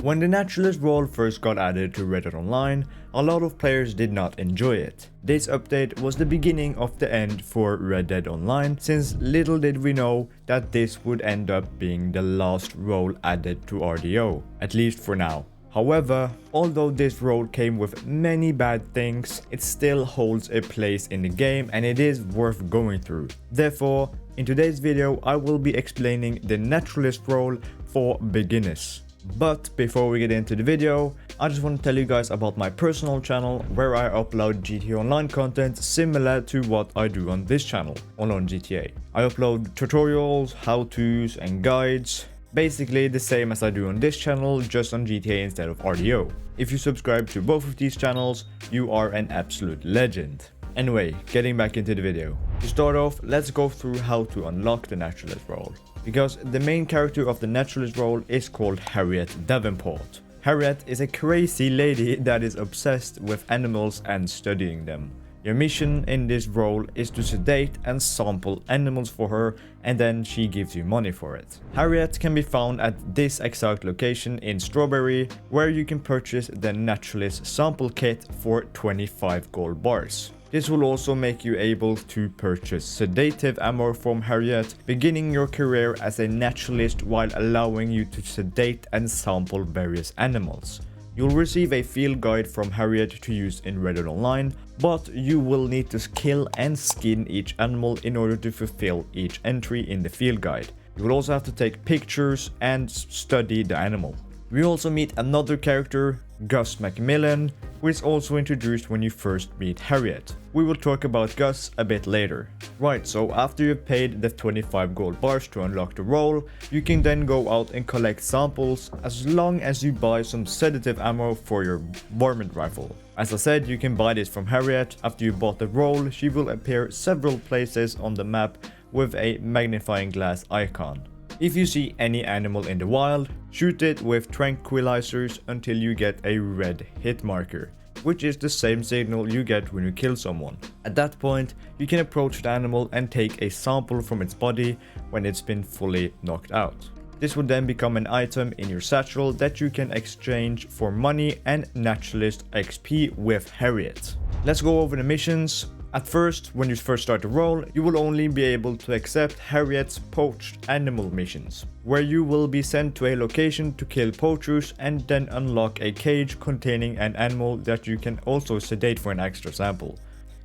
When the Naturalist role first got added to Red Dead Online, a lot of players did not enjoy it. This update was the beginning of the end for Red Dead Online, since little did we know that this would end up being the last role added to RDO, at least for now. However, although this role came with many bad things, it still holds a place in the game and it is worth going through. Therefore, in today's video I will be explaining the Naturalist role for beginners. But before we get into the video, I just want to tell you guys about my personal channel where I upload GTA Online content similar to what I do on this channel, on GTA. I upload tutorials, how-tos and guides, basically the same as I do on this channel, just on GTA instead of RDO. If you subscribe to both of these channels, you are an absolute legend. Anyway, getting back into the video. To start off, let's go through how to unlock the Naturalist role. Because the main character of the Naturalist role is called Harriet Davenport. Harriet is a crazy lady that is obsessed with animals and studying them. Your mission in this role is to sedate and sample animals for her, and then she gives you money for it. Harriet can be found at this exact location in Strawberry, where you can purchase the Naturalist sample kit for 25 gold bars. This will also make you able to purchase sedative ammo from Harriet, beginning your career as a naturalist while allowing you to sedate and sample various animals. You'll receive a field guide from Harriet to use in Red Dead Online, but you will need to kill and skin each animal in order to fulfill each entry in the field guide. You will also have to take pictures and study the animal. We also meet another character, Gus Macmillan, who is also introduced when you first meet Harriet. We will talk about Gus a bit later. Right, so after you've paid the 25 gold bars to unlock the role, you can then go out and collect samples as long as you buy some sedative ammo for your varmint rifle. As I said, you can buy this from Harriet. After you bought the role, she will appear several places on the map with a magnifying glass icon. If you see any animal in the wild, shoot it with tranquilizers until you get a red hit marker, which is the same signal you get when you kill someone. At that point, you can approach the animal and take a sample from its body when it's been fully knocked out. This will then become an item in your satchel that you can exchange for money and Naturalist XP with Harriet. Let's go over the missions. At first, when you first start the role, you will only be able to accept Harriet's poached animal missions, where you will be sent to a location to kill poachers and then unlock a cage containing an animal that you can also sedate for an extra sample.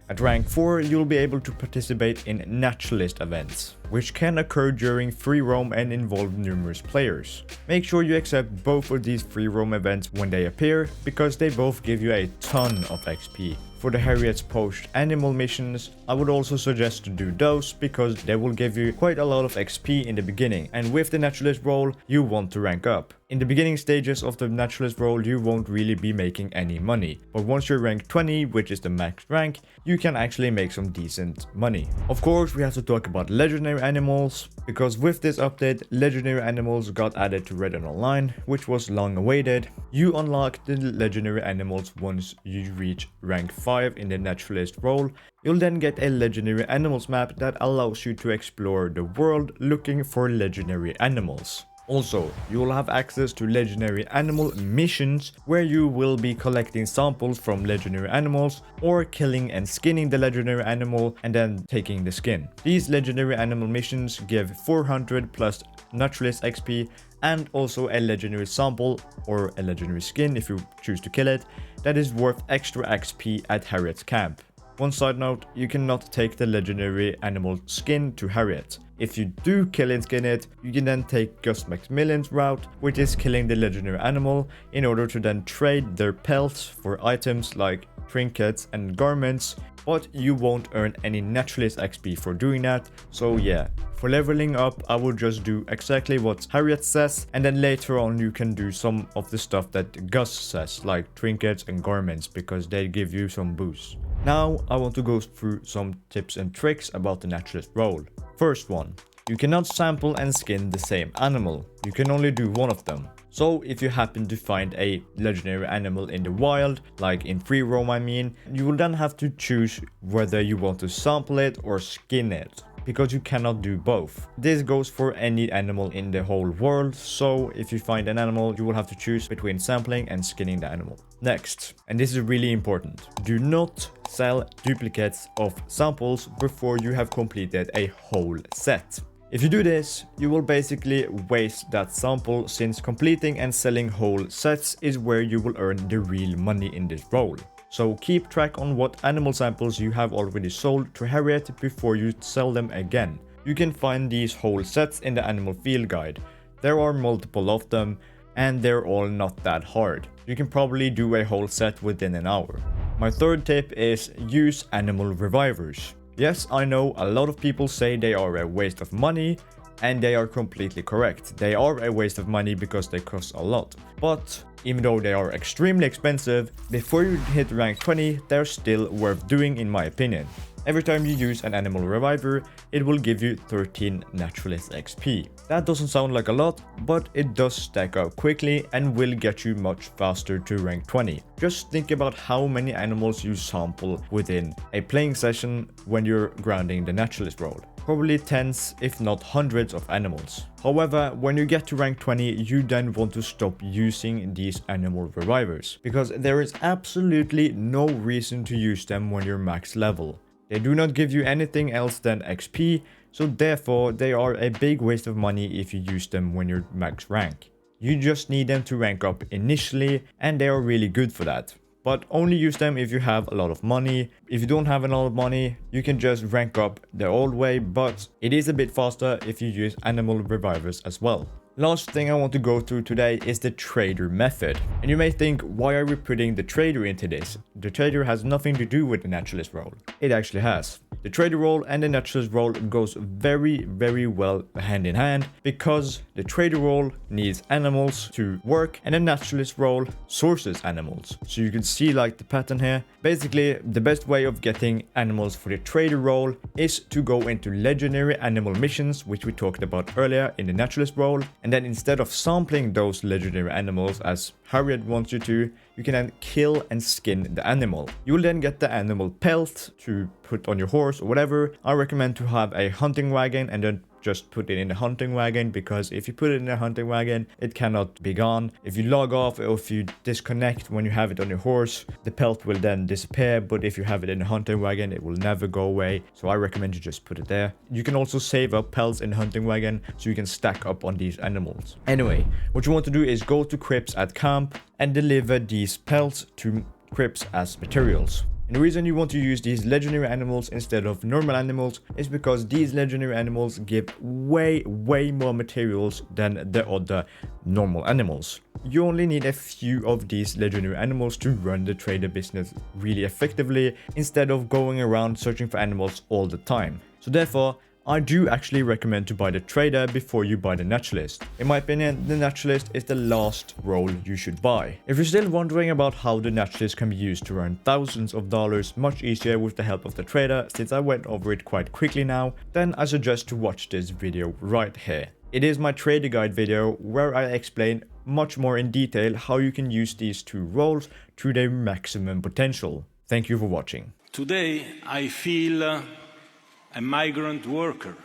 At rank 4, you'll be able to participate in Naturalist events, which can occur during free roam and involve numerous players. Make sure you accept both of these free roam events when they appear, because they both give you a ton of XP. For the Harriet's poached animal missions, I would also suggest to do those because they will give you quite a lot of XP in the beginning, and with the Naturalist role, you want to rank up. In the beginning stages of the Naturalist role, you won't really be making any money, but once you're rank 20, which is the max rank, you can actually make some decent money. Of course, we have to talk about legendary animals, because with this update, legendary animals got added to Red Dead Online, which was long awaited. You unlock the legendary animals once you reach rank 5 in the Naturalist role. You'll then get a legendary animals map that allows you to explore the world looking for legendary animals. Also, you will have access to legendary animal missions where you will be collecting samples from legendary animals or killing and skinning the legendary animal and then taking the skin. These legendary animal missions give 400 plus Naturalist XP and also a legendary sample or a legendary skin if you choose to kill it that is worth extra XP at Harriet's camp. One side note, you cannot take the legendary animal skin to Harriet. If you do kill and skin it, you can then take Gus Macmillan's route, which is killing the legendary animal in order to then trade their pelts for items like trinkets and garments, but you won't earn any Naturalist XP for doing that. So yeah, for leveling up, I will just do exactly what Harriet says, and then later on you can do some of the stuff that Gus says, like trinkets and garments, because they give you some boosts. Now I want to go through some tips and tricks about the Naturalist role. First one, you cannot sample and skin the same animal, you can only do one of them. So if you happen to find a legendary animal in the wild, like in free roam I mean, you will then have to choose whether you want to sample it or skin it. because you cannot do both. This goes for any animal in the whole world, so if you find an animal, you will have to choose between sampling and skinning the animal. Next, and this is really important, do not sell duplicates of samples before you have completed a whole set. If you do this, you will basically waste that sample, since completing and selling whole sets is where you will earn the real money in this role. So keep track on what animal samples you have already sold to Harriet before you sell them again. You can find these whole sets in the animal field guide. There are multiple of them and they're all not that hard. You can probably do a whole set within an hour. My third tip is use animal revivers. Yes, I know a lot of people say they are a waste of money, and they are completely correct. They are a waste of money because they cost a lot. But even though they are extremely expensive, before you hit rank 20, they're still worth doing in my opinion. Every time you use an animal reviver, it will give you 13 Naturalist XP. That doesn't sound like a lot, but it does stack up quickly and will get you much faster to rank 20. Just think about how many animals you sample within a playing session when you're grinding the Naturalist role. Probably tens, if not hundreds of animals. However, when you get to rank 20, you then want to stop using these animal revivers, because there is absolutely no reason to use them when you're max level. They do not give you anything else than XP, so therefore they are a big waste of money if you use them when you're max rank. You just need them to rank up initially, and they are really good for that. But only use them if you have a lot of money. If you don't have a lot of money, you can just rank up the old way, but it is a bit faster if you use animal revivers as well. Last thing I want to go through today is the trader method. And you may think, why are we putting the trader into this? The trader has nothing to do with the naturalist role. It actually has. The trader role and the naturalist role goes very well hand in hand, because the trader role needs animals to work and the naturalist role sources animals. So you can see like the pattern here. Basically, the best way of getting animals for the trader role is to go into legendary animal missions, which we talked about earlier in the naturalist role. And then instead of sampling those legendary animals as Harriet wants you to, you can then kill and skin the animal. You will then get the animal pelt to put on your horse or whatever. I recommend to have a hunting wagon and then just put it in the hunting wagon, because if you put it in the hunting wagon, it cannot be gone. If you log off or if you disconnect when you have it on your horse, the pelt will then disappear, but if you have it in the hunting wagon, it will never go away. So I recommend you just put it there. You can also save up pelts in the hunting wagon so you can stack up on these animals. Anyway, what you want to do is go to crypts at camp and deliver these pelts to crypts as materials. And the reason you want to use these legendary animals instead of normal animals is because these legendary animals give way more materials than the other normal animals. You only need a few of these legendary animals to run the trader business really effectively, instead of going around searching for animals all the time. So therefore, I do actually recommend to buy the trader before you buy the naturalist. In my opinion, the naturalist is the last role you should buy. If you're still wondering about how the naturalist can be used to earn thousands of dollars much easier with the help of the trader, since I went over it quite quickly now, then I suggest to watch this video right here. It is my trader guide video where I explain much more in detail how you can use these two roles to their maximum potential. Thank you for watching. Today I feel a migrant worker.